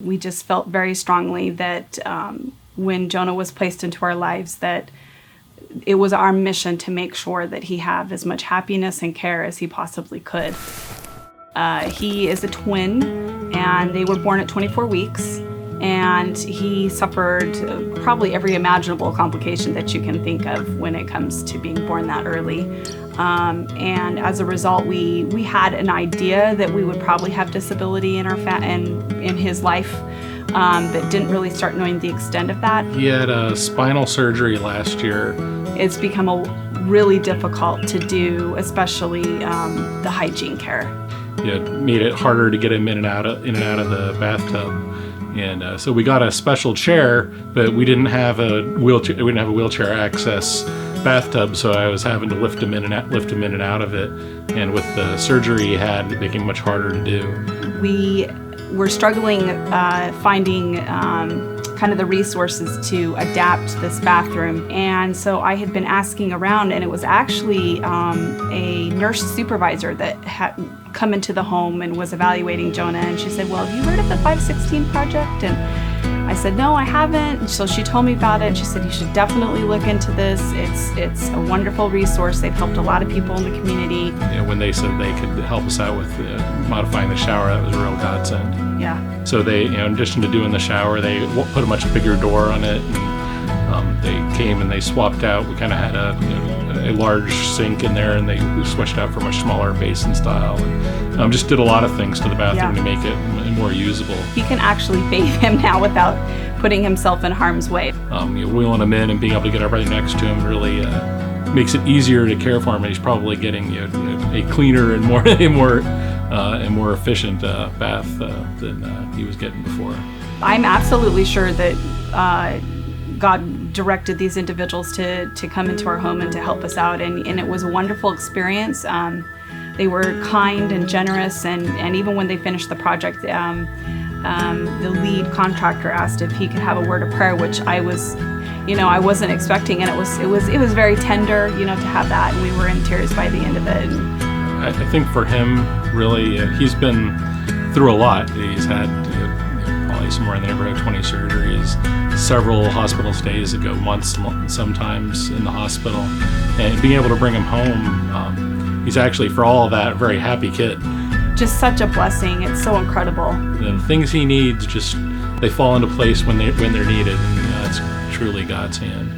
We just felt very strongly that when Jonah was placed into our lives, that it was our mission to make sure that he had as much happiness and care as he possibly could. He is a twin, and they were born at 24 weeks, and he suffered probably every imaginable complication that you can think of when it comes to being born that early. And as a result, we had an idea that we would probably have disability in in his life, but didn't really start knowing the extent of that. He had a spinal surgery last year. It's become really difficult to do, especially the hygiene care. It made it harder to get him in and out of the bathtub. And so we got a special chair, but we didn't have a wheelchair. We didn't have a wheelchair access bathtub, so I was having to lift him in and out of it. And with the surgery he had, it became much harder to do. We were struggling finding kind of the resources to adapt this bathroom, and so I had been asking around, and it was actually a nurse supervisor that had come into the home and was evaluating Jonah, and she said, "Well, have you heard of the 516 project?" And I said, "No, I haven't." And so she told me about it, and she said, "You should definitely look into this. It's a wonderful resource. They've helped a lot of people in the community." When they said they could help us out with modifying the shower, that was a real godsend. Yeah. So they, in addition to doing the shower, they put a much bigger door on it, and they came and they swapped out. We kind of had a large sink in there, and they switched out for a much smaller basin style, and just did a lot of things to the bathroom to make it more usable. He can actually bathe him now without putting himself in harm's way. Wheeling him in and being able to get everybody next to him really makes it easier to care for him. And he's probably getting a cleaner and more efficient bath than he was getting before. I'm absolutely sure that God directed these individuals to come into our home and to help us out, and it was a wonderful experience. They were kind and generous, and even when they finished the project, the lead contractor asked if he could have a word of prayer, which I wasn't expecting, and it was very tender, to have that, and we were in tears by the end of it. I think for him, really, he's been through a lot. He's had probably somewhere in the neighborhood of 20 surgeries, several hospital stays that go months sometimes in the hospital, and being able to bring him home, he's actually, for all of that, a very happy kid. Just such a blessing. It's so incredible. The things he needs, they fall into place when they're needed, and that's truly God's hand.